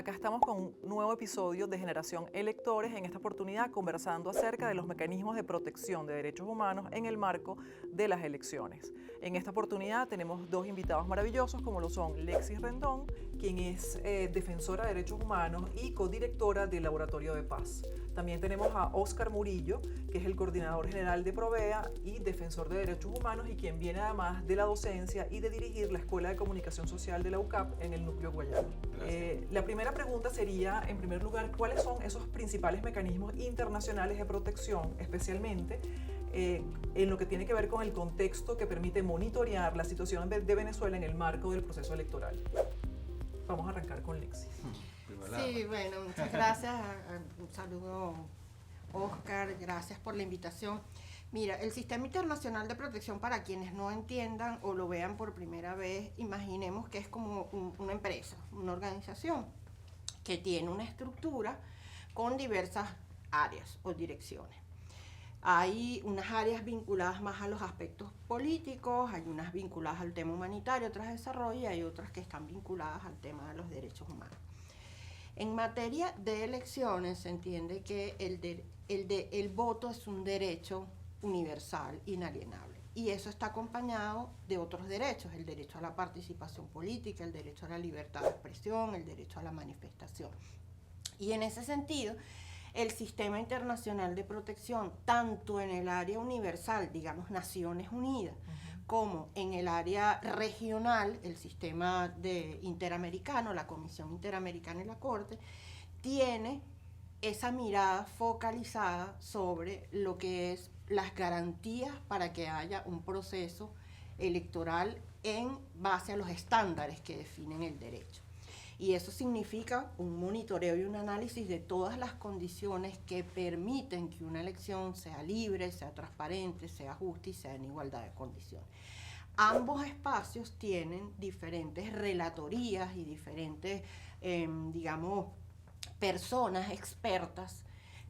Acá estamos con un nuevo episodio de Generación Electores, en esta oportunidad conversando acerca de los mecanismos de protección de derechos humanos en el marco de las elecciones. En esta oportunidad tenemos dos invitados maravillosos como lo son Lexis Rendón, quien es defensora de derechos humanos y codirectora del Laboratorio de Paz. También tenemos a Óscar Murillo, que es el coordinador general de Provea y defensor de derechos humanos y quien viene además de la docencia y de dirigir la Escuela de Comunicación Social de la UCAP en el núcleo Guayana. La primera pregunta sería, en primer lugar, ¿cuáles son esos principales mecanismos internacionales de protección, especialmente en lo que tiene que ver con el contexto que permite monitorear la situación de Venezuela en el marco del proceso electoral? Vamos a arrancar con Lexis. Sí, bueno, muchas gracias. Un saludo, Óscar, gracias por la invitación. Mira, el Sistema Internacional de Protección, para quienes no entiendan o lo vean por primera vez, imaginemos que es como una empresa, una organización que tiene una estructura con diversas áreas o direcciones. Hay unas áreas vinculadas más a los aspectos políticos, hay unas vinculadas al tema humanitario, otras de desarrollo y hay otras que están vinculadas al tema de los derechos humanos. En materia de elecciones se entiende que el voto es un derecho universal, inalienable, y eso está acompañado de otros derechos: el derecho a la participación política, el derecho a la libertad de expresión, el derecho a la manifestación. Y en ese sentido, el Sistema Internacional de Protección, tanto en el área universal, digamos Naciones Unidas, como en el área regional, el sistema interamericano, la Comisión Interamericana y la Corte, tiene esa mirada focalizada sobre lo que es las garantías para que haya un proceso electoral en base a los estándares que definen el derecho. Y eso significa un monitoreo y un análisis de todas las condiciones que permiten que una elección sea libre, sea transparente, sea justa y sea en igualdad de condiciones. Ambos espacios tienen diferentes relatorías y diferentes, digamos, personas expertas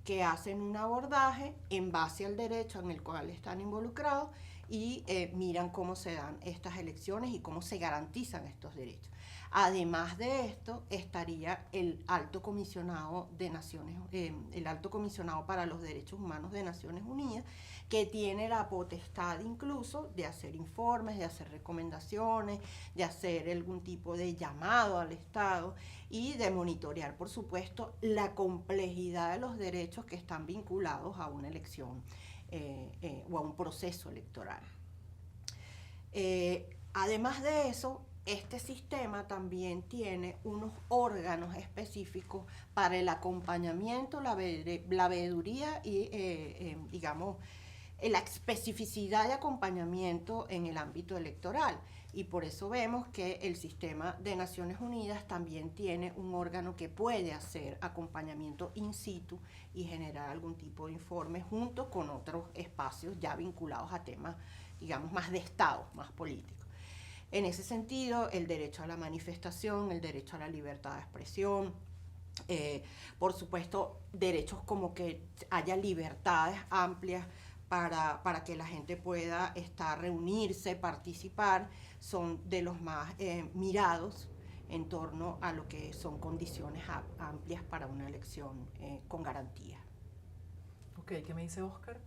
que hacen un abordaje en base al derecho en el cual están involucrados y miran cómo se dan estas elecciones y cómo se garantizan estos derechos. Además de esto, estaría el Alto Comisionado el Alto Comisionado para los Derechos Humanos de Naciones Unidas, que tiene la potestad incluso de hacer informes, de hacer recomendaciones, de hacer algún tipo de llamado al Estado y de monitorear, por supuesto, la complejidad de los derechos que están vinculados a una elección o a un proceso electoral. Además de eso, este sistema también tiene unos órganos específicos para el acompañamiento, la veeduría y, digamos, la especificidad de acompañamiento en el ámbito electoral. Y por eso vemos que el sistema de Naciones Unidas también tiene un órgano que puede hacer acompañamiento in situ y generar algún tipo de informe junto con otros espacios ya vinculados a temas, digamos, más de Estado, más políticos. En ese sentido, el derecho a la manifestación, el derecho a la libertad de expresión, por supuesto, derechos como que haya libertades amplias para que la gente pueda reunirse, participar, son de los más mirados en torno a lo que son condiciones amplias para una elección con garantía. Ok, ¿qué me dice Óscar?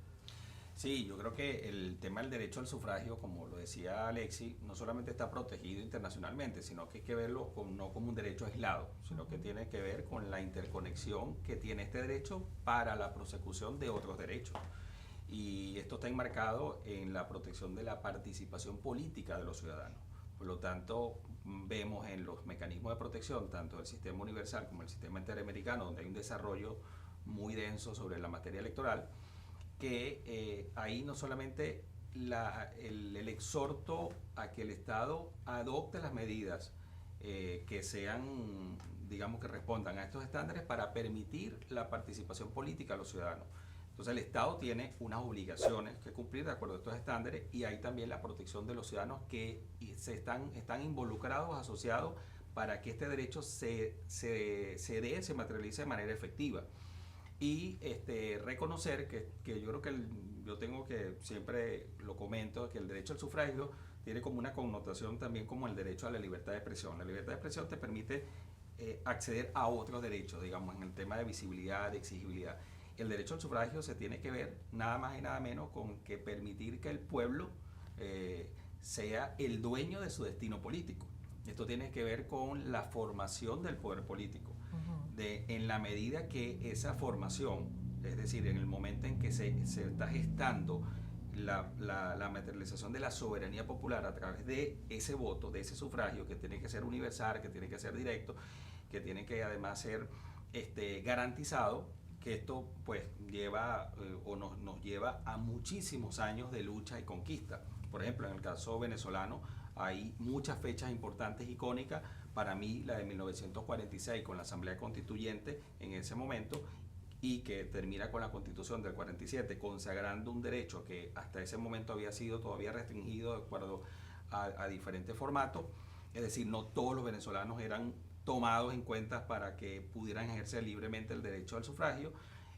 Sí, yo creo que el tema del derecho al sufragio, como lo decía Alexi, no solamente está protegido internacionalmente, sino que hay que verlo no como un derecho aislado, sino que tiene que ver con la interconexión que tiene este derecho para la prosecución de otros derechos. Y esto está enmarcado en la protección de la participación política de los ciudadanos. Por lo tanto, vemos en los mecanismos de protección, tanto del sistema universal como el sistema interamericano, donde hay un desarrollo muy denso sobre la materia electoral, que ahí no solamente el exhorto a que el Estado adopte las medidas que sean, digamos, que respondan a estos estándares para permitir la participación política a los ciudadanos. Entonces el Estado tiene unas obligaciones que cumplir de acuerdo a estos estándares y hay también la protección de los ciudadanos que están involucrados, asociados para que este derecho se materialice de manera efectiva. Y reconocer que yo creo que yo tengo que, siempre lo comento, que el derecho al sufragio tiene como una connotación también como el derecho a la libertad de expresión. La libertad de expresión te permite acceder a otros derechos, digamos, en el tema de visibilidad, de exigibilidad. El derecho al sufragio se tiene que ver nada más y nada menos con que permitir que el pueblo sea el dueño de su destino político. Esto tiene que ver con la formación del poder político. En la medida que esa formación, es decir, en el momento en que se está gestando la materialización de la soberanía popular a través de ese voto, de ese sufragio, que tiene que ser universal, que tiene que ser directo, que tiene que además ser garantizado, que esto pues lleva o nos lleva a muchísimos años de lucha y conquista. Por ejemplo, en el caso venezolano hay muchas fechas importantes, icónicas. Para mí, la de 1946 con la Asamblea Constituyente en ese momento, y que termina con la Constitución del 47, consagrando un derecho que hasta ese momento había sido todavía restringido de acuerdo a diferentes formatos. Es decir, no todos los venezolanos eran tomados en cuenta para que pudieran ejercer libremente el derecho al sufragio.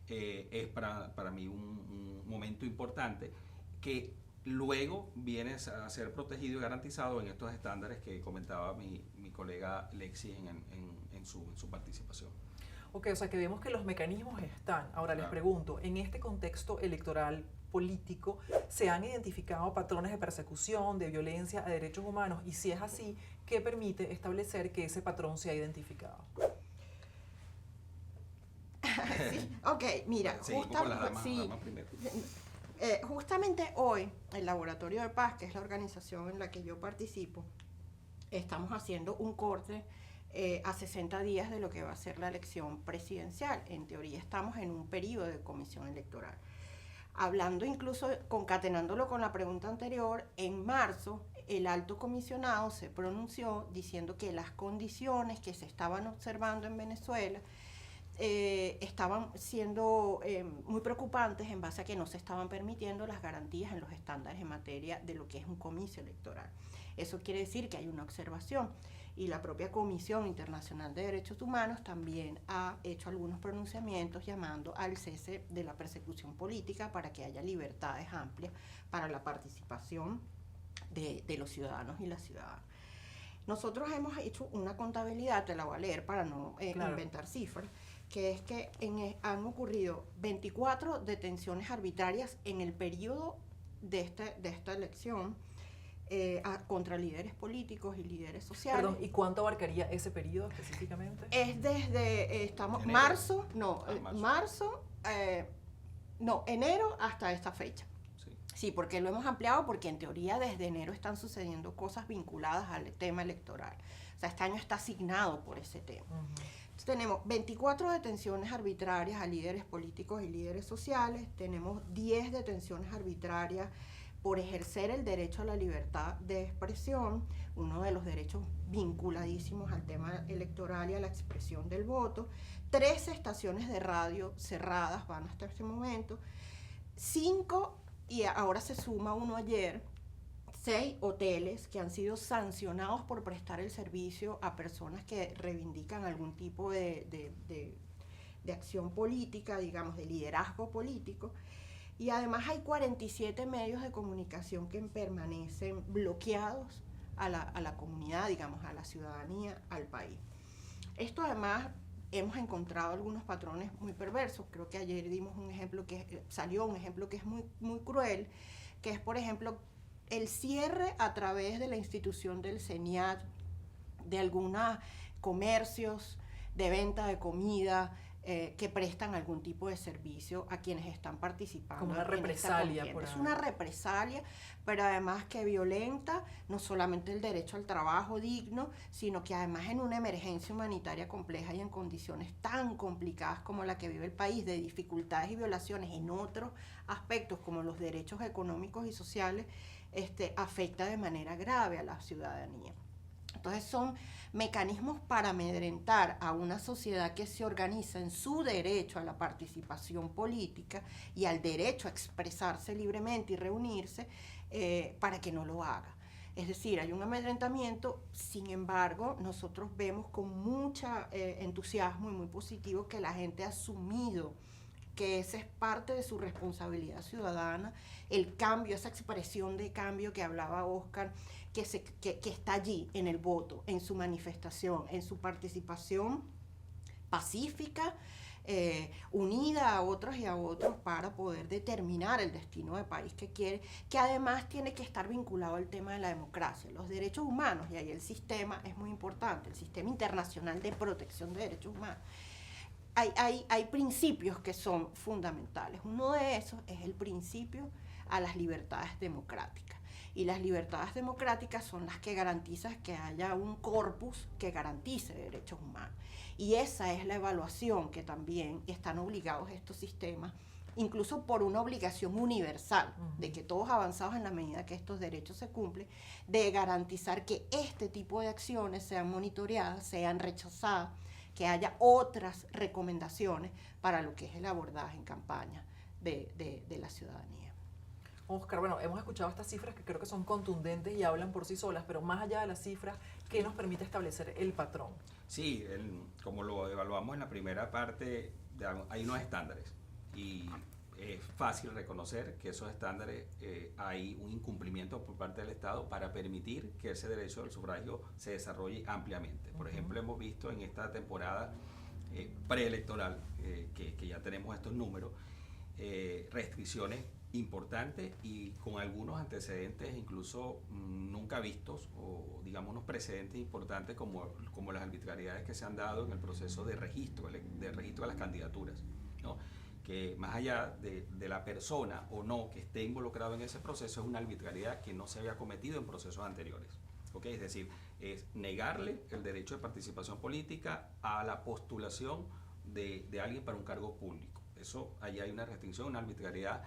Es para mí un momento importante que luego viene a ser protegido y garantizado en estos estándares que comentaba mi colega Lexi en su participación. Ok, o sea que vemos que los mecanismos están. Ahora les Claro. pregunto, en este contexto electoral político, ¿se han identificado patrones de persecución, de violencia a derechos humanos? Y si es así, ¿qué permite establecer que ese patrón se ha identificado? Sí, ok, mira, Seguimos con las damas, sí, damas primero. justamente hoy el Laboratorio de Paz, que es la organización en la que yo participo, estamos haciendo un corte a 60 días de lo que va a ser la elección presidencial. En teoría estamos en un periodo de comisión electoral. Hablando incluso, concatenándolo con la pregunta anterior, en marzo el alto comisionado se pronunció diciendo que las condiciones que se estaban observando en Venezuela estaban siendo muy preocupantes en base a que no se estaban permitiendo las garantías en los estándares en materia de lo que es un comicio electoral. Eso quiere decir que hay una observación, y la propia Comisión Internacional de Derechos Humanos también ha hecho algunos pronunciamientos llamando al cese de la persecución política para que haya libertades amplias para la participación de los ciudadanos y las ciudadanas. Nosotros hemos hecho una contabilidad, te la voy a leer para no Claro. inventar cifras, que es que han ocurrido 24 detenciones arbitrarias en el periodo de esta elección contra líderes políticos y líderes sociales. Perdón, ¿y cuánto abarcaría ese periodo específicamente? Es desde Enero. enero hasta esta fecha. Sí. Sí, porque lo hemos ampliado, porque en teoría desde enero están sucediendo cosas vinculadas al tema electoral. O sea, este año está asignado por ese tema. Entonces, tenemos 24 detenciones arbitrarias a líderes políticos y líderes sociales, tenemos 10 detenciones arbitrarias por ejercer el derecho a la libertad de expresión, uno de los derechos vinculadísimos al tema electoral y a la expresión del voto, 13 estaciones de radio cerradas van hasta este momento, 5, y ahora se suma uno ayer, 6 hoteles que han sido sancionados por prestar el servicio a personas que reivindican algún tipo de acción política, digamos, de liderazgo político. Y además hay 47 medios de comunicación que permanecen bloqueados a la comunidad, digamos, a la ciudadanía, al país. Esto además hemos encontrado algunos patrones muy perversos. Creo que ayer dimos un ejemplo salió un ejemplo que es muy, muy cruel, que es, por ejemplo, el cierre a través de la institución del CENIAT de algunos comercios de venta de comida que prestan algún tipo de servicio a quienes están participando. Como una represalia. Es una represalia, pero además que violenta no solamente el derecho al trabajo digno, sino que además en una emergencia humanitaria compleja y en condiciones tan complicadas como la que vive el país, de dificultades y violaciones en otros aspectos como los derechos económicos y sociales, afecta de manera grave a la ciudadanía. Entonces son mecanismos para amedrentar a una sociedad que se organiza en su derecho a la participación política y al derecho a expresarse libremente y reunirse para que no lo haga. Es decir, hay un amedrentamiento, sin embargo, nosotros vemos con mucho entusiasmo y muy positivo que la gente ha asumido que esa es parte de su responsabilidad ciudadana, el cambio, esa expresión de cambio que hablaba Oscar, que está allí en el voto, en su manifestación, en su participación pacífica, unida a otros y a otros para poder determinar el destino del país que quiere, que además tiene que estar vinculado al tema de la democracia, los derechos humanos, y ahí el sistema es muy importante, el sistema internacional de protección de derechos humanos. Hay principios que son fundamentales. Uno de esos es el principio a las libertades democráticas. Y las libertades democráticas son las que garantizan que haya un corpus que garantice derechos humanos. Y esa es la evaluación que también están obligados estos sistemas, incluso por una obligación universal, de que todos avanzados en la medida que estos derechos se cumplen, de garantizar que este tipo de acciones sean monitoreadas, sean rechazadas, que haya otras recomendaciones para lo que es el abordaje en campaña de la ciudadanía. Oscar, bueno, hemos escuchado estas cifras que creo que son contundentes y hablan por sí solas, pero más allá de las cifras, ¿qué nos permite establecer el patrón? Sí, como lo evaluamos en la primera parte, hay unos estándares y es fácil reconocer que esos estándares hay un incumplimiento por parte del Estado para permitir que ese derecho al sufragio se desarrolle ampliamente. Por ejemplo, hemos visto en esta temporada preelectoral, que ya tenemos estos números, restricciones importantes y con algunos antecedentes incluso nunca vistos, o digamos unos precedentes importantes como las arbitrariedades que se han dado en el proceso de registro de las candidaturas, ¿no? Que más allá de la persona o no que esté involucrado en ese proceso, es una arbitrariedad que no se había cometido en procesos anteriores. ¿Okay? Es decir, es negarle el derecho de participación política a la postulación de alguien para un cargo público. Eso, allí hay una restricción, una arbitrariedad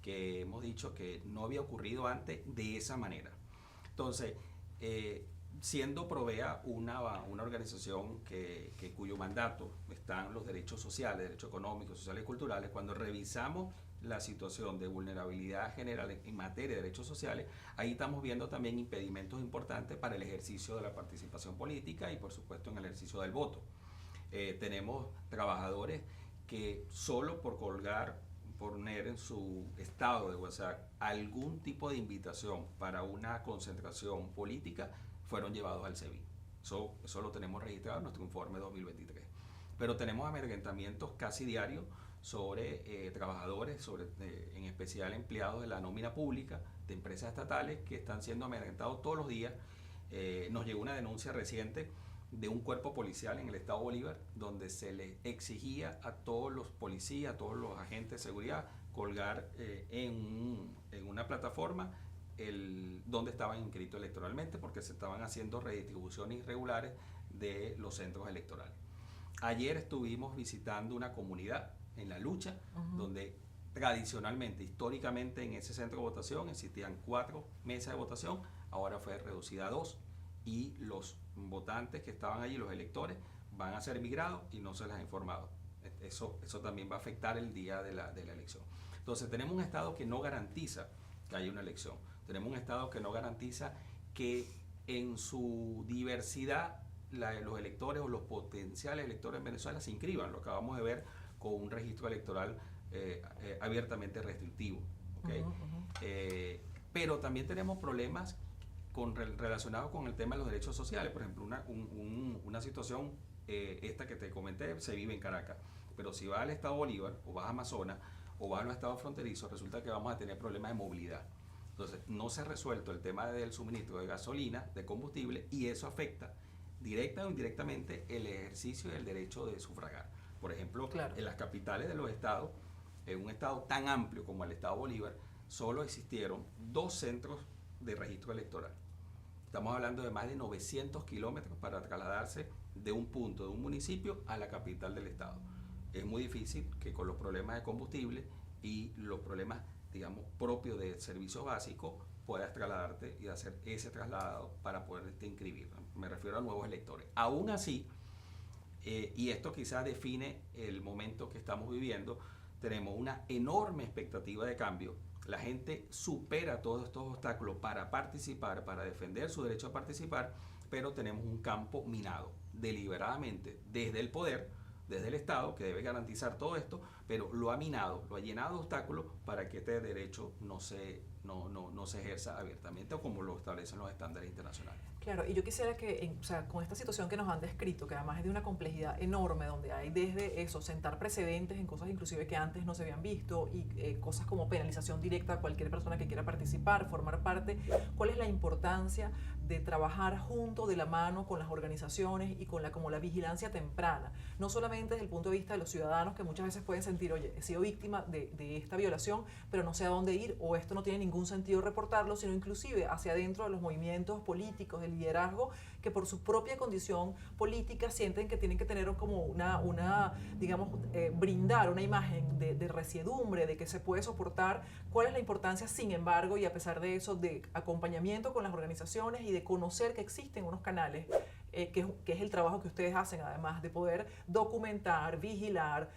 que hemos dicho que no había ocurrido antes de esa manera. Entonces, siendo Provea una organización cuyo mandato están los derechos sociales, derechos económicos, sociales y culturales, cuando revisamos la situación de vulnerabilidad general en materia de derechos sociales, ahí estamos viendo también impedimentos importantes para el ejercicio de la participación política y por supuesto en el ejercicio del voto. Tenemos trabajadores que solo por poner en su estado de WhatsApp algún tipo de invitación para una concentración política, fueron llevados al SEBIN. Eso lo tenemos registrado en nuestro informe 2023. Pero tenemos amedrentamientos casi diarios sobre trabajadores, en especial empleados de la nómina pública de empresas estatales que están siendo amedrentados todos los días. Nos llegó una denuncia reciente de un cuerpo policial en el estado Bolívar, donde se le exigía a todos los policías, a todos los agentes de seguridad, colgar en una plataforma donde estaban inscritos electoralmente, porque se estaban haciendo redistribuciones irregulares de los centros electorales. Ayer estuvimos visitando una comunidad en La Lucha, donde tradicionalmente, históricamente, en ese centro de votación existían 4 mesas de votación, ahora fue reducida a 2, y los votantes que estaban allí, los electores, van a ser migrados y no se les ha informado. Eso también va a afectar el día de la elección. Entonces tenemos un Estado que no garantiza que haya una elección. Tenemos un Estado que no garantiza que en su diversidad los electores o los potenciales electores en Venezuela se inscriban. Lo acabamos de ver con un registro electoral abiertamente restrictivo. ¿Okay? Pero también tenemos problemas relacionados con el tema de los derechos sociales. Por ejemplo, una situación, esta que te comenté, se vive en Caracas, pero si vas al estado Bolívar o vas a Amazonas o vas a los estados fronterizos, resulta que vamos a tener problemas de movilidad. Entonces, no se ha resuelto el tema del suministro de gasolina, de combustible, y eso afecta directa o indirectamente el ejercicio del derecho de sufragar. Por ejemplo, claro, en las capitales de los estados, en un estado tan amplio como el estado Bolívar, solo existieron 2 centros de registro electoral. Estamos hablando de más de 900 kilómetros para trasladarse de un punto, de un municipio, a la capital del estado. Es muy difícil que con los problemas de combustible y los problemas, digamos, propios de servicios básicos, puedas trasladarte y hacer ese traslado para poderte inscribir. Me refiero a nuevos electores. Aún así, y esto quizás define el momento que estamos viviendo, tenemos una enorme expectativa de cambio. La gente supera todos estos obstáculos para participar, para defender su derecho a participar, pero tenemos un campo minado deliberadamente desde el poder, desde el Estado, que debe garantizar todo esto, pero lo ha minado, lo ha llenado de obstáculos para que este derecho no se ejerza abiertamente o como lo establecen los estándares internacionales. Claro, y yo quisiera que, o sea, con esta situación que nos han descrito, que además es de una complejidad enorme, donde hay desde eso, sentar precedentes en cosas inclusive que antes no se habían visto, y cosas como penalización directa a cualquier persona que quiera participar, formar parte, ¿cuál es la importancia de trabajar junto, de la mano con las organizaciones y con como la vigilancia temprana? No solamente desde el punto de vista de los ciudadanos, que muchas veces pueden sentir, oye, he sido víctima de esta violación, pero no sé a dónde ir, o esto no tiene ningún sentido reportarlo, sino inclusive hacia adentro de los movimientos políticos, del liderazgo, que por su propia condición política sienten que tienen que tener como digamos, brindar una imagen de resiedumbre, de que se puede soportar. ¿Cuál es la importancia, sin embargo, y a pesar de eso, de acompañamiento con las organizaciones y de conocer que existen unos canales, que es el trabajo que ustedes hacen, además de poder documentar, vigilar,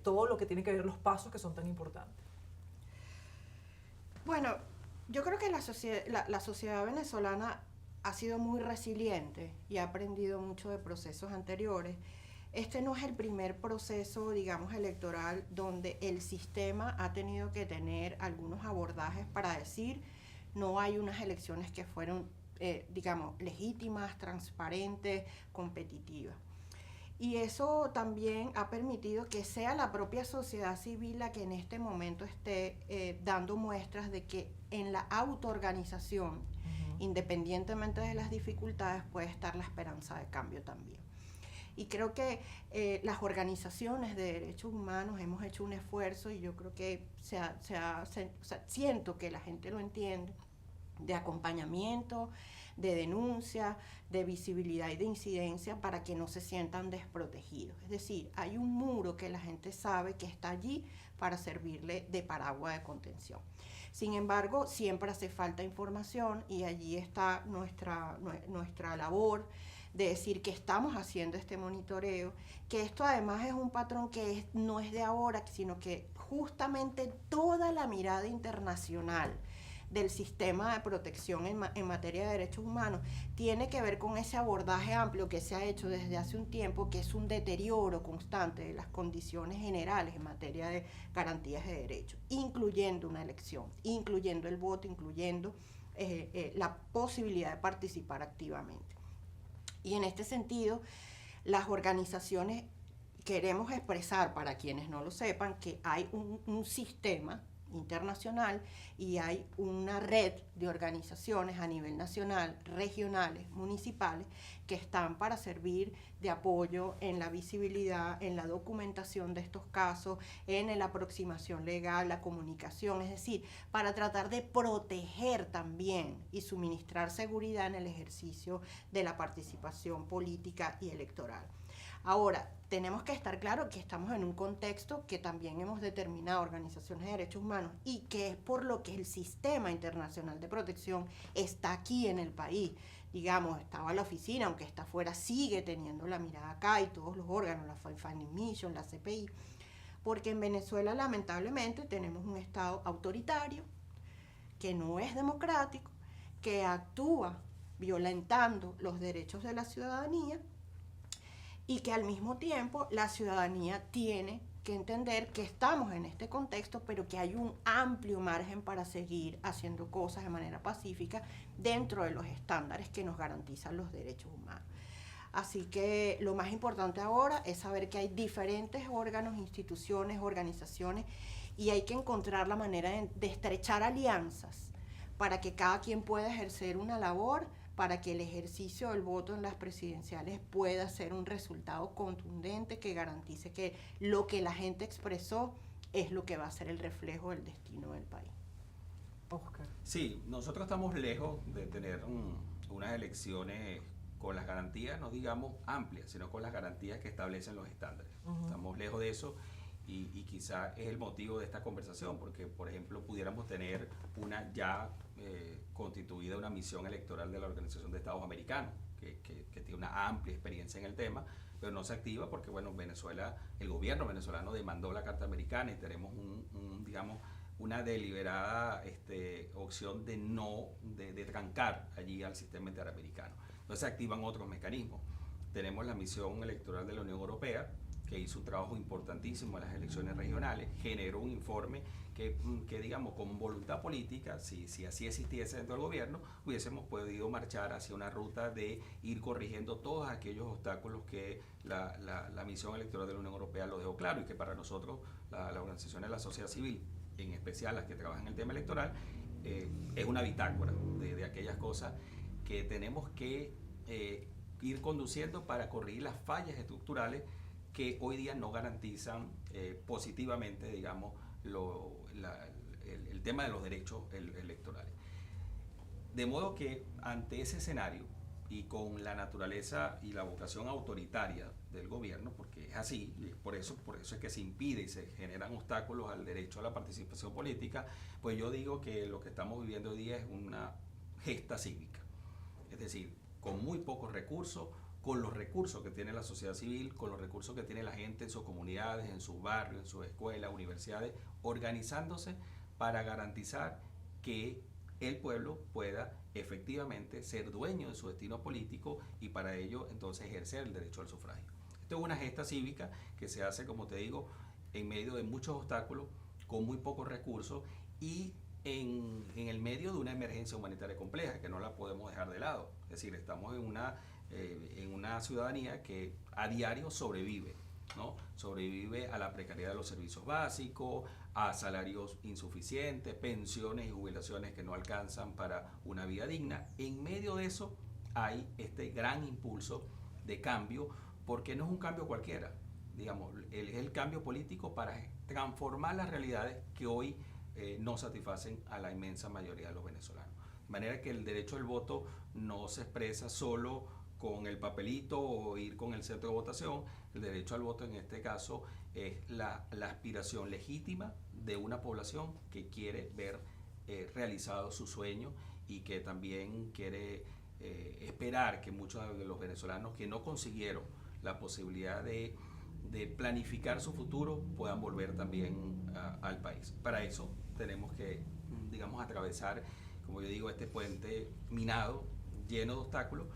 todo lo que tiene que ver los pasos que son tan importantes? Bueno, yo creo que la sociedad venezolana ha sido muy resiliente y ha aprendido mucho de procesos anteriores. Este no es el primer proceso, digamos, electoral donde el sistema ha tenido que tener algunos abordajes para decir no hay unas elecciones que fueron, digamos, legítimas, transparentes, competitivas. Y eso también ha permitido que sea la propia sociedad civil la que en este momento esté dando muestras de que en la autoorganización, independientemente de las dificultades, puede estar la esperanza de cambio también. Y creo que las organizaciones de derechos humanos hemos hecho un esfuerzo, y yo creo que siento que la gente lo entiende, de acompañamiento, de denuncia, de visibilidad y de incidencia para que no se sientan desprotegidos. Es decir, hay un muro que la gente sabe que está allí para servirle de paraguas de contención. Sin embargo, siempre hace falta información, y allí está nuestra labor de decir que estamos haciendo este monitoreo, que esto además es un patrón que no es de ahora, sino que justamente toda la mirada internacional del sistema de protección en materia de derechos humanos tiene que ver con ese abordaje amplio que se ha hecho desde hace un tiempo, que es un deterioro constante de las condiciones generales en materia de garantías de derechos, incluyendo una elección, incluyendo el voto, incluyendo la posibilidad de participar activamente. Y en este sentido, las organizaciones queremos expresar, para quienes no lo sepan, que hay un sistema internacional y hay una red de organizaciones a nivel nacional, regionales, municipales, que están para servir de apoyo en la visibilidad, en la documentación de estos casos, en la aproximación legal, la comunicación, es decir, para tratar de proteger también y suministrar seguridad en el ejercicio de la participación política y electoral. Ahora, tenemos que estar claros que estamos en un contexto que también hemos determinado organizaciones de derechos humanos, y que es por lo que el sistema internacional de protección está aquí en el país. Digamos, estaba la oficina, aunque está afuera, sigue teniendo la mirada acá, y todos los órganos, la Fact-Finding Mission, la CPI, porque en Venezuela lamentablemente tenemos un Estado autoritario, que no es democrático, que actúa violentando los derechos de la ciudadanía, y que al mismo tiempo la ciudadanía tiene que entender que estamos en este contexto, pero que hay un amplio margen para seguir haciendo cosas de manera pacífica dentro de los estándares que nos garantizan los derechos humanos. Así que lo más importante ahora es saber que hay diferentes órganos, instituciones, organizaciones, y hay que encontrar la manera de estrechar alianzas para que cada quien pueda ejercer una labor, para que el ejercicio del voto en las presidenciales pueda ser un resultado contundente que garantice que lo que la gente expresó es lo que va a ser el reflejo del destino del país. Oscar. Sí, nosotros estamos lejos de tener unas elecciones con las garantías, no digamos amplias, sino con las garantías que establecen los estándares. Estamos lejos de eso, y quizá es el motivo de esta conversación, porque, por ejemplo, pudiéramos tener una ya constituida una misión electoral de la Organización de Estados Americanos, que tiene una amplia experiencia en el tema, pero no se activa porque, bueno, Venezuela, el gobierno venezolano demandó la Carta Americana, y tenemos digamos, una deliberada opción de trancar allí al sistema interamericano. Entonces se activan otros mecanismos. Tenemos la misión electoral de la Unión Europea, que hizo un trabajo importantísimo en las elecciones regionales, generó un informe que digamos, con voluntad política, si así existiese dentro del gobierno, hubiésemos podido marchar hacia una ruta de ir corrigiendo todos aquellos obstáculos que la misión electoral de la Unión Europea lo dejó claro, y que para nosotros, las organizaciones de la sociedad civil, en especial las que trabajan en el tema electoral, es una bitácora de aquellas cosas que tenemos que ir conduciendo para corregir las fallas estructurales que hoy día no garantizan positivamente, digamos, el tema de los derechos electorales. De modo que ante ese escenario, y con la naturaleza y la vocación autoritaria del gobierno, porque es así, y por eso es que se impide y se generan obstáculos al derecho a la participación política, pues yo digo que lo que estamos viviendo hoy día es una gesta cívica. Es decir, con muy pocos recursos, con los recursos que tiene la sociedad civil, con los recursos que tiene la gente en sus comunidades, en sus barrios, en sus escuelas, universidades, organizándose para garantizar que el pueblo pueda efectivamente ser dueño de su destino político, y para ello entonces ejercer el derecho al sufragio. Esto es una gesta cívica que se hace, como te digo, en medio de muchos obstáculos, con muy pocos recursos, y en el medio de una emergencia humanitaria compleja que no la podemos dejar de lado. Es decir, estamos en una ciudadanía que a diario sobrevive, ¿no? Sobrevive a la precariedad de los servicios básicos, a salarios insuficientes, pensiones y jubilaciones que no alcanzan para una vida digna. En medio de eso hay este gran impulso de cambio, porque no es un cambio cualquiera, digamos, es el cambio político para transformar las realidades que hoy no satisfacen a la inmensa mayoría de los venezolanos. De manera que el derecho al voto no se expresa solo con el papelito o ir con el centro de votación. El derecho al voto en este caso es la aspiración legítima de una población que quiere ver realizado su sueño, y que también quiere esperar que muchos de los venezolanos que no consiguieron la posibilidad de planificar su futuro puedan volver también al país. Para eso tenemos que, digamos, atravesar, como yo digo, este puente minado, lleno de obstáculos,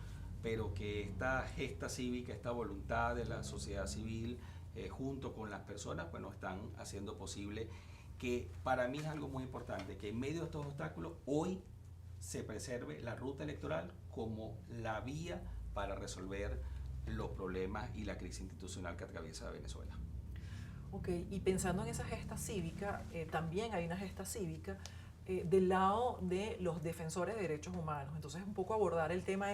pero que esta gesta cívica, esta voluntad de la sociedad civil, junto con las personas, bueno, están haciendo posible que, para mí es algo muy importante, que en medio de estos obstáculos hoy se preserve la ruta electoral como la vía para resolver los problemas y la crisis institucional que atraviesa Venezuela. Ok, y pensando en esa gesta cívica, también hay una gesta cívica del lado de los defensores de derechos humanos. Entonces, un poco abordar el tema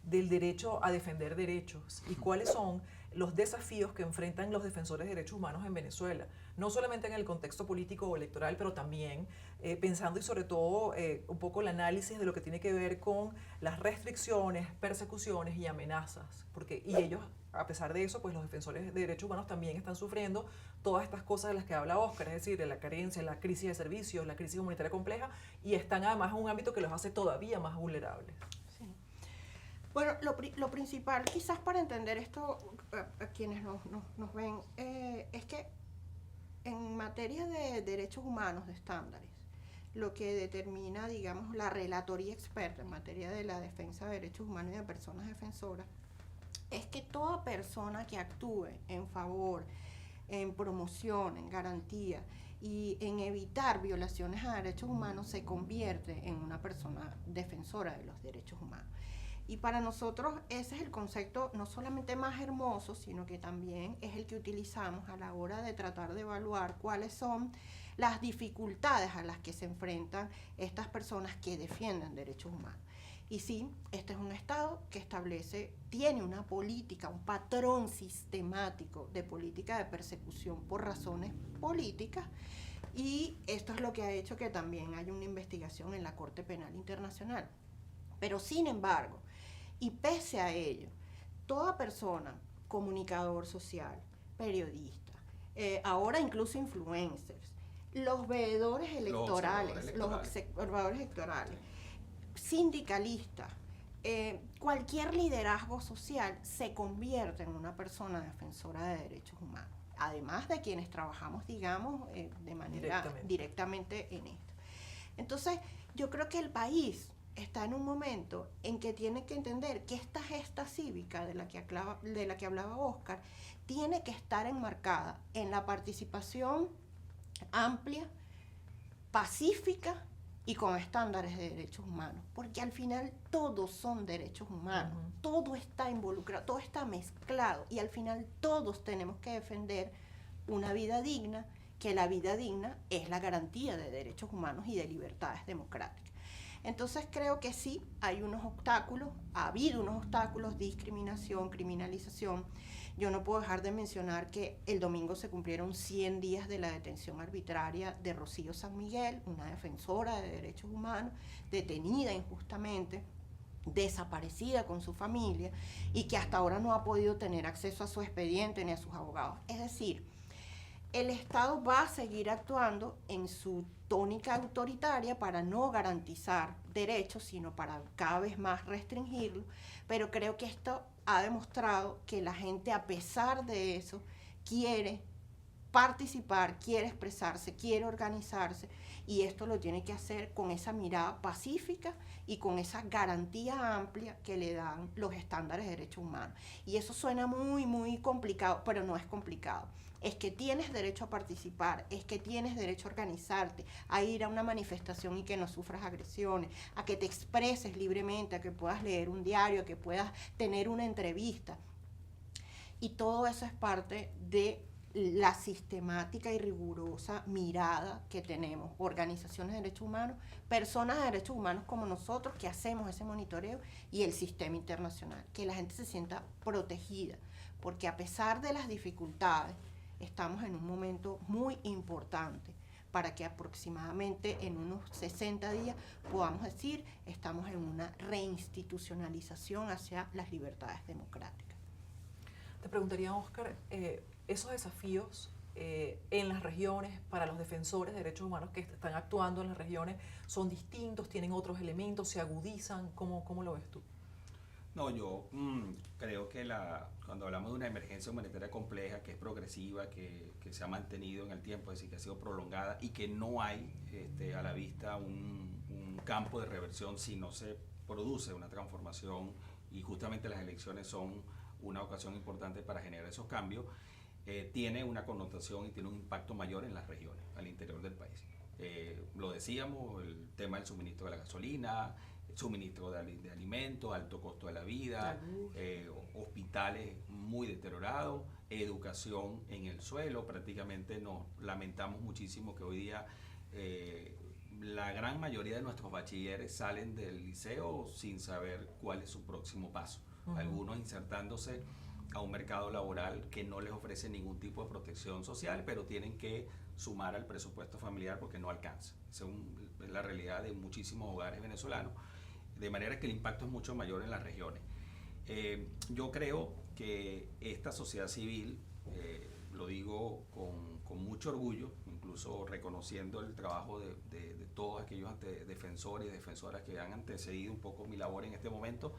del derecho a defender derechos y cuáles son los desafíos que enfrentan los defensores de derechos humanos en Venezuela, no solamente en el contexto político o electoral, pero también pensando, y sobre todo un poco el análisis de lo que tiene que ver con las restricciones, persecuciones y amenazas, y ellos, a pesar de eso, pues los defensores de derechos humanos también están sufriendo todas estas cosas de las que habla Oscar, es decir, de la carencia, la crisis de servicios, la crisis humanitaria compleja, y están además en un ámbito que los hace todavía más vulnerables. Sí. Bueno, lo principal quizás para entender esto a quienes nos ven es que en materia de derechos humanos, de estándares, lo que determina, digamos, la relatoría experta en materia de la defensa de derechos humanos y de personas defensoras, es que toda persona que actúe en favor, en promoción, en garantía y en evitar violaciones a derechos humanos se convierte en una persona defensora de los derechos humanos. Y para nosotros ese es el concepto no solamente más hermoso, sino que también es el que utilizamos a la hora de tratar de evaluar cuáles son las dificultades a las que se enfrentan estas personas que defienden derechos humanos. Y sí, este es un Estado que tiene una política, un patrón sistemático de política de persecución por razones políticas, y esto es lo que ha hecho que también haya una investigación en la Corte Penal Internacional. Pero sin embargo, y pese a ello, toda persona, comunicador social, periodista, ahora incluso influencers, los veedores electorales, los observadores electorales, sindicalistas, cualquier liderazgo social se convierte en una persona defensora de derechos humanos, además de quienes trabajamos, digamos, de manera directamente en esto. Entonces, yo creo que el país está en un momento en que tiene que entender que esta gesta cívica de la que hablaba Oscar tiene que estar enmarcada en la participación amplia, pacífica y con estándares de derechos humanos, porque al final todos son derechos humanos, todo está involucrado, todo está mezclado y al final todos tenemos que defender una vida digna, que la vida digna es la garantía de derechos humanos y de libertades democráticas. Entonces creo que sí, hay unos obstáculos, ha habido unos obstáculos, discriminación, criminalización. Yo no puedo dejar de mencionar que el domingo se cumplieron 100 días de la detención arbitraria de Rocío San Miguel, una defensora de derechos humanos, detenida injustamente, desaparecida con su familia y que hasta ahora no ha podido tener acceso a su expediente ni a sus abogados. Es decir, el Estado va a seguir actuando en su tónica autoritaria para no garantizar derechos, sino para cada vez más restringirlos, pero creo que esto ha demostrado que la gente, a pesar de eso, quiere participar, quiere expresarse, quiere organizarse, y esto lo tiene que hacer con esa mirada pacífica y con esa garantía amplia que le dan los estándares de derechos humanos. Y eso suena muy, muy complicado, pero no es complicado. Es que tienes derecho a participar, es que tienes derecho a organizarte, a ir a una manifestación y que no sufras agresiones, a que te expreses libremente, a que puedas leer un diario, a que puedas tener una entrevista. Y todo eso es parte de la sistemática y rigurosa mirada que tenemos, organizaciones de derechos humanos, personas de derechos humanos como nosotros que hacemos ese monitoreo y el sistema internacional, que la gente se sienta protegida, porque a pesar de las dificultades, estamos en un momento muy importante para que aproximadamente en unos 60 días podamos decir estamos en una reinstitucionalización hacia las libertades democráticas. Te preguntaría, Oscar, esos desafíos en las regiones para los defensores de derechos humanos que están actuando en las regiones son distintos, tienen otros elementos, se agudizan, ¿cómo lo ves tú? No, yo creo que cuando hablamos de una emergencia humanitaria compleja, que es progresiva, que se ha mantenido en el tiempo, es decir, que ha sido prolongada y que no hay a la vista un campo de reversión si no se produce una transformación, y justamente las elecciones son una ocasión importante para generar esos cambios, tiene una connotación y tiene un impacto mayor en las regiones, al interior del país. Lo decíamos, el tema del suministro de la gasolina, suministro de alimentos, alto costo de la vida, hospitales muy deteriorados, educación en el suelo. Prácticamente nos lamentamos muchísimo que hoy día la gran mayoría de nuestros bachilleres salen del liceo sin saber cuál es su próximo paso. Algunos insertándose a un mercado laboral que no les ofrece ningún tipo de protección social, pero tienen que sumar al presupuesto familiar porque no alcanza. Esa es la realidad de muchísimos hogares venezolanos, de manera que el impacto es mucho mayor en las regiones. Yo creo que esta sociedad civil, lo digo con mucho orgullo, incluso reconociendo el trabajo de todos aquellos defensores y defensoras que han antecedido un poco mi labor en este momento,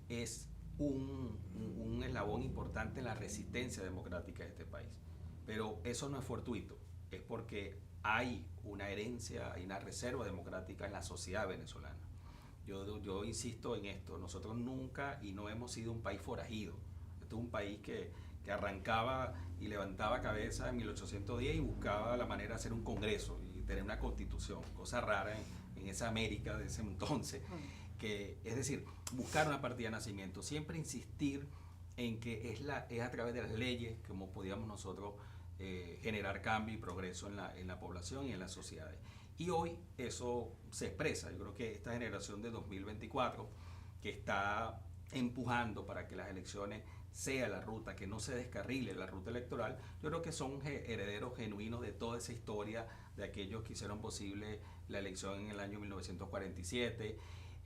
es un eslabón importante en la resistencia democrática de este país. Pero eso no es fortuito, es porque hay una herencia, hay una reserva democrática en la sociedad venezolana. Yo insisto en esto, nosotros nunca y no hemos sido un país forajido. Este es un país que arrancaba y levantaba cabeza en 1810 y buscaba la manera de hacer un congreso y tener una constitución, cosa rara en esa América de ese entonces. Es decir, buscar una partida de nacimiento, siempre insistir en que es a través de las leyes como podíamos nosotros generar cambio y progreso en la población y en las sociedades. Y hoy eso se expresa. Yo creo que esta generación de 2024 que está empujando para que las elecciones sea la ruta, que no se descarrile la ruta electoral, yo creo que son herederos genuinos de toda esa historia de aquellos que hicieron posible la elección en el año 1947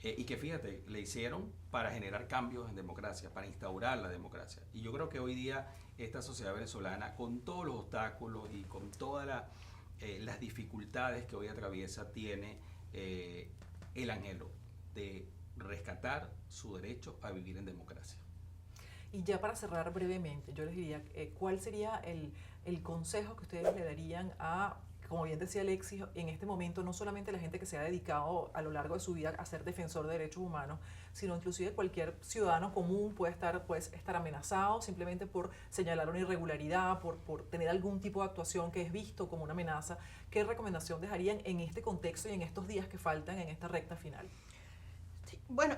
y que, fíjate, le hicieron para generar cambios en democracia, para instaurar la democracia. Y yo creo que hoy día esta sociedad venezolana, con todos los obstáculos y con todas las dificultades que hoy atraviesa, tiene el anhelo de rescatar su derecho a vivir en democracia. Y ya para cerrar brevemente, yo les diría, ¿cuál sería el consejo que ustedes le darían a como bien decía Alexis, en este momento no solamente la gente que se ha dedicado a lo largo de su vida a ser defensor de derechos humanos, sino inclusive cualquier ciudadano común puede estar amenazado simplemente por señalar una irregularidad, por tener algún tipo de actuación que es visto como una amenaza. ¿Qué recomendación dejarían en este contexto y en estos días que faltan en esta recta final? Sí, bueno,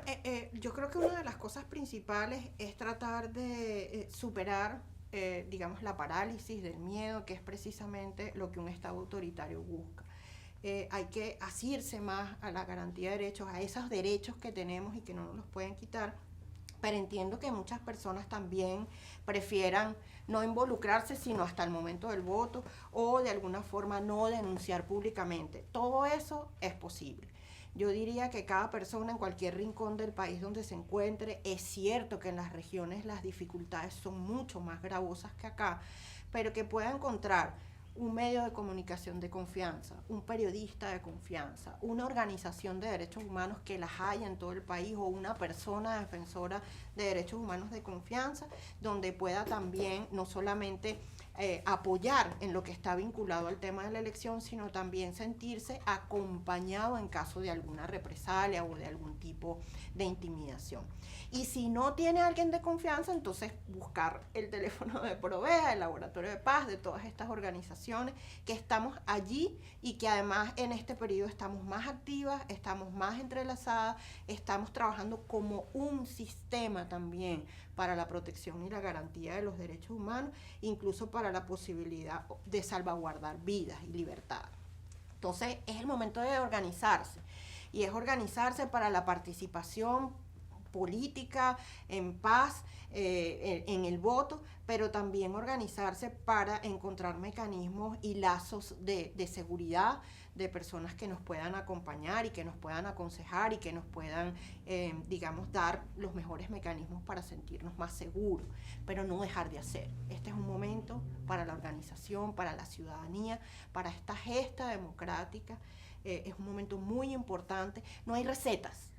yo creo que una de las cosas principales es tratar de superar, digamos, la parálisis del miedo, que es precisamente lo que un Estado autoritario busca. Hay que asirse más a la garantía de derechos, a esos derechos que tenemos y que no nos los pueden quitar, pero entiendo que muchas personas también prefieran no involucrarse sino hasta el momento del voto o de alguna forma no denunciar públicamente. Todo eso es posible. Yo diría que cada persona en cualquier rincón del país donde se encuentre, es cierto que en las regiones las dificultades son mucho más gravosas que acá, pero que pueda encontrar un medio de comunicación de confianza, un periodista de confianza, una organización de derechos humanos que las haya en todo el país o una persona defensora de derechos humanos de confianza, donde pueda también no solamente apoyar en lo que está vinculado al tema de la elección, sino también sentirse acompañado en caso de alguna represalia o de algún tipo de intimidación. Y si no tiene alguien de confianza, entonces buscar el teléfono de Provea, el Laboratorio de Paz, de todas estas organizaciones que estamos allí y que además en este periodo estamos más activas, estamos más entrelazadas, estamos trabajando como un sistema también para la protección y la garantía de los derechos humanos, incluso para la posibilidad de salvaguardar vidas y libertades. Entonces es el momento de organizarse, y es organizarse para la participación política, en paz, en el voto, pero también organizarse para encontrar mecanismos y lazos de seguridad, de personas que nos puedan acompañar y que nos puedan aconsejar y que nos puedan, digamos, dar los mejores mecanismos para sentirnos más seguros, pero no dejar de hacer. Este es un momento para la organización, para la ciudadanía, para esta gesta democrática. Es un momento muy importante. No hay recetas.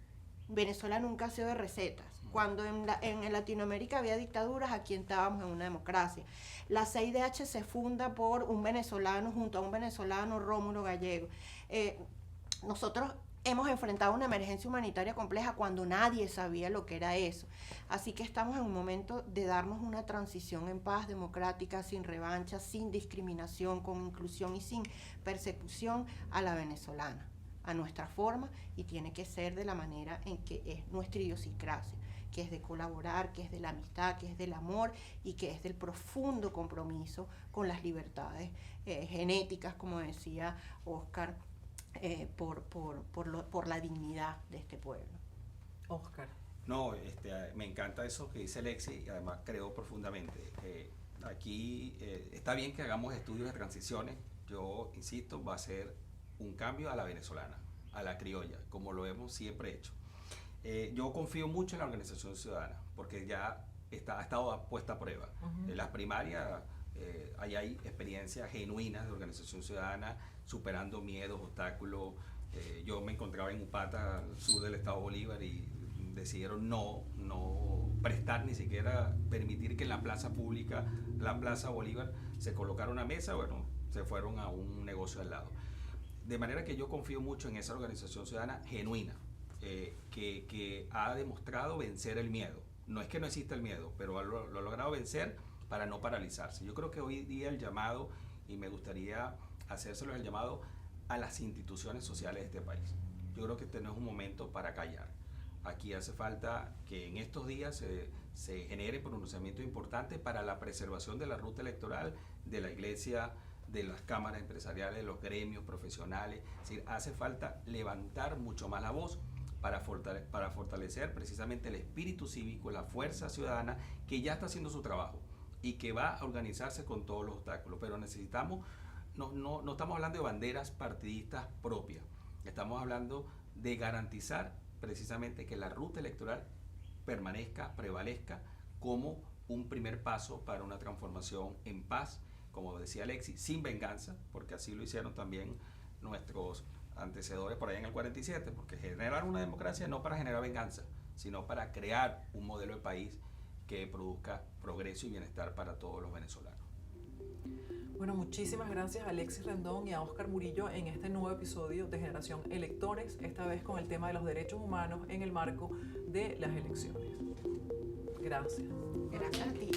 Venezuela nunca ha sido de recetas. Cuando en Latinoamérica había dictaduras, aquí estábamos en una democracia. La CIDH se funda por un venezolano junto a un venezolano, Rómulo Gallego. Nosotros hemos enfrentado una emergencia humanitaria compleja cuando nadie sabía lo que era eso. Así que estamos en un momento de darnos una transición en paz, democrática, sin revancha, sin discriminación, con inclusión y sin persecución a la venezolana, a nuestra forma, y tiene que ser de la manera en que es nuestra idiosincrasia, que es de colaborar, que es de la amistad, que es del amor y que es del profundo compromiso con las libertades genéticas, como decía Oscar, por la dignidad de este pueblo. Oscar. No, me encanta eso que dice Alexis y además creo profundamente. Aquí está bien que hagamos estudios de transiciones, yo insisto, va a ser un cambio a la venezolana, a la criolla, como lo hemos siempre hecho. Yo confío mucho en la organización ciudadana, porque ya ha estado puesta a prueba. En las primarias ahí hay experiencias genuinas de organización ciudadana, superando miedos, obstáculos. Yo me encontraba en Upata, al sur del estado Bolívar, y decidieron no prestar, ni siquiera permitir que en la plaza pública, la Plaza Bolívar, se colocara una mesa. Bueno, se fueron a un negocio al lado. De manera que yo confío mucho en esa organización ciudadana genuina, que ha demostrado vencer el miedo. No es que no exista el miedo, pero lo ha logrado vencer para no paralizarse. Yo creo que hoy día el llamado, y me gustaría hacérselo, el llamado a las instituciones sociales de este país. Yo creo que este no es un momento para callar. Aquí hace falta que en estos días se genere pronunciamiento importante para la preservación de la ruta electoral, de la iglesia, de las cámaras empresariales, de los gremios profesionales. Es decir, hace falta levantar mucho más la voz para fortalecer precisamente el espíritu cívico, la fuerza ciudadana que ya está haciendo su trabajo y que va a organizarse con todos los obstáculos. Pero necesitamos, no estamos hablando de banderas partidistas propias, estamos hablando de garantizar precisamente que la ruta electoral permanezca, prevalezca como un primer paso para una transformación en paz, como decía Alexis, sin venganza, porque así lo hicieron también nuestros antecedores por ahí en el 47, porque generaron una democracia no para generar venganza, sino para crear un modelo de país que produzca progreso y bienestar para todos los venezolanos. Bueno, muchísimas gracias a Alexis Rendón y a Óscar Murillo en este nuevo episodio de Generación Electores, esta vez con el tema de los derechos humanos en el marco de las elecciones. Gracias. Gracias a ti.